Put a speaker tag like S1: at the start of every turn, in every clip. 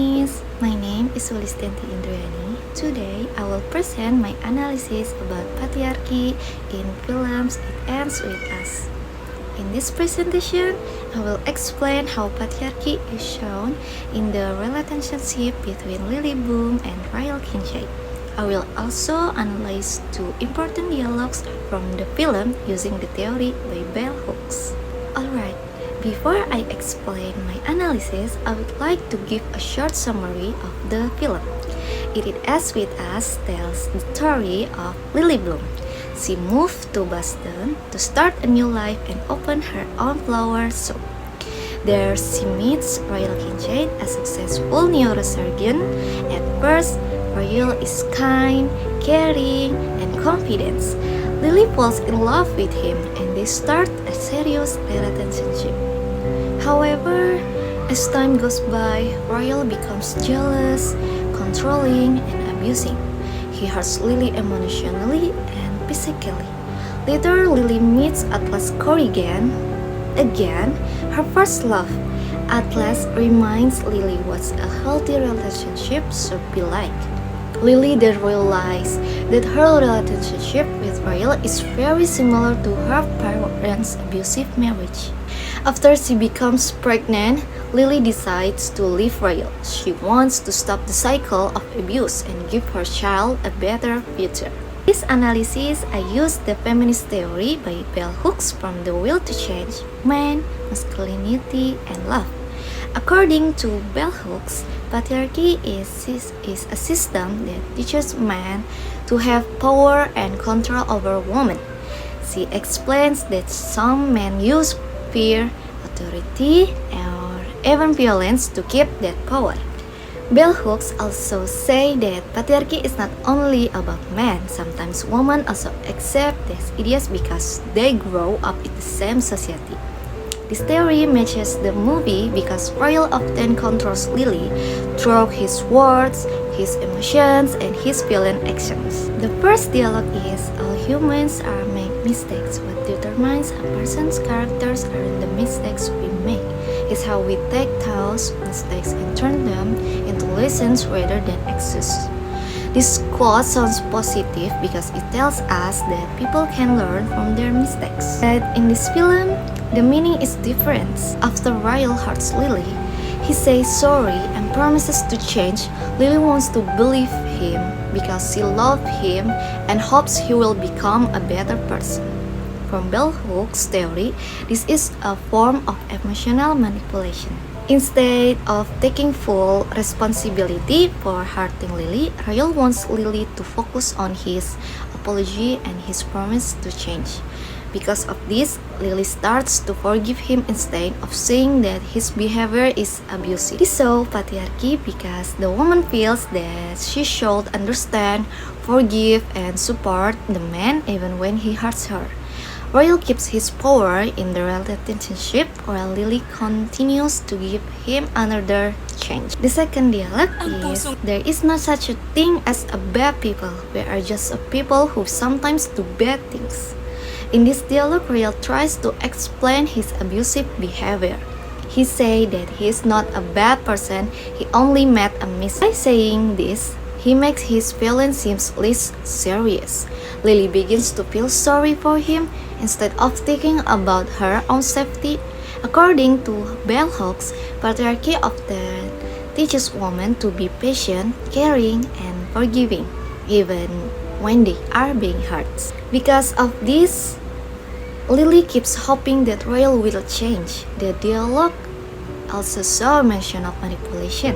S1: Homies, my name is Sulistianti Indriani. Today, I will present my analysis about patriarchy in films It Ends With Us. In this presentation, I will explain how patriarchy is shown in the relationship between Lily Bloom and Royal Kincaid. I will also analyze two important dialogues from the film using the theory by Bell Hooks. Alright, before I explain my analysis, I would like to give a short summary of the film. It Ends With Us tells the story of Lily Bloom. She moved to Boston to start a new life and open her own flower shop. There she meets Royal Kincaid, a successful neurosurgeon. At first, Royal is kind, caring, and confident. Lily falls in love with him and they start a serious relationship. However, as time goes by, Royal becomes jealous, controlling, and abusing. He hurts Lily emotionally and physically. Later, Lily meets Atlas Corrigan, again, her first love. Atlas reminds Lily what a healthy relationship should be like. Lily then realizes that her relationship with Royal is very similar to her parents' abusive marriage. After she becomes pregnant, Lily decides to leave Royal. She wants to stop the cycle of abuse and give her child a better future. In this analysis, I used the feminist theory by Bell Hooks from The Will to Change, Man, Masculinity, and Love. According to Bell Hooks, patriarchy is a system that teaches men to have power and control over women. She explains that some men use fear, authority, or even violence to keep that power. Bell Hooks also say that patriarchy is not only about men. Sometimes women also accept these ideas because they grow up in the same society. This theory matches the movie because Royal often controls Lily through his words, his emotions, and his violent actions. The first dialogue is, all humans are make mistakes. What determines a person's characters are the mistakes we make. It's how we take those mistakes and turn them into lessons rather than excuses. This quote sounds positive because it tells us that people can learn from their mistakes. But in this film, the meaning is different. After Royal hurts Lily, he says sorry and promises to change. Lily wants to believe him because she loves him and hopes he will become a better person. From Bell Hooks' theory, this is a form of emotional manipulation. Instead of taking full responsibility for hurting Lily, Royal wants Lily to focus on his apology and his promise to change. Because of this, Lily starts to forgive him instead of saying that his behavior is abusive. This shows patriarchy because the woman feels that she should understand, forgive, and support the man even when he hurts her. Royal keeps his power in the relationship while Lily continues to give him another change. The second dialogue is, there is no such a thing as a bad people. We are just a people who sometimes do bad things. In this dialogue, Royal tries to explain his abusive behavior. He says that he is not a bad person, he only made a mistake. By saying this, he makes his violence seem less serious. Lily begins to feel sorry for him instead of thinking about her own safety. According to Bell Hooks, patriarchy often teaches women to be patient, caring, and forgiving, even when they are being hurt. Because of this, Lily keeps hoping that Royal will change. The dialogue also saw mention of manipulation.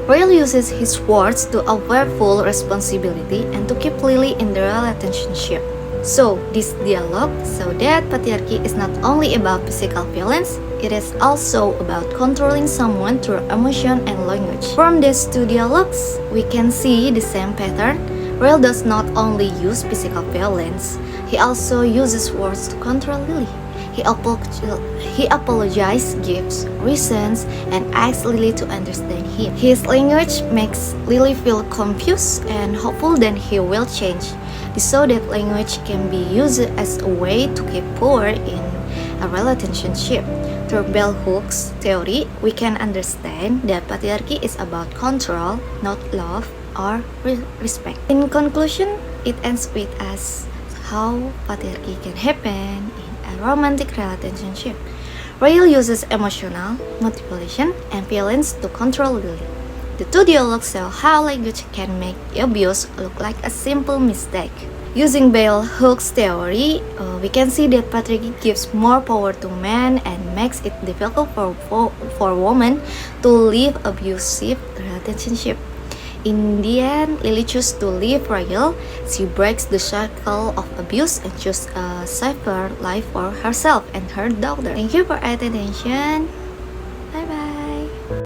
S1: Royal uses his words to avoid full responsibility and to keep Lily in the relationship. So, this dialogue shows that patriarchy is not only about physical violence, it is also about controlling someone through emotion and language. From these two dialogues, we can see the same pattern. Royal does not only use physical violence, he also uses words to control Lily. He apologizes, gives reasons, and asks Lily to understand him. His language makes Lily feel confused and hopeful that he will change. This shows that language can be used as a way to keep power in a relationship. Through bell hooks theory, we can understand that patriarchy is about control, not love or respect. In conclusion, it ends with us how patriarchy can happen in a romantic relationship. Royal uses emotional manipulation and violence to control Lily. The two dialogues show how language can make abuse look like a simple mistake. Using bell hooks theory, we can see that patriarchy gives more power to men and makes it difficult for women to live abusive relationship. In the end, Lily chooses to live royal. She breaks the cycle of abuse and chooses a safer life for herself and her daughter. Thank you for your attention.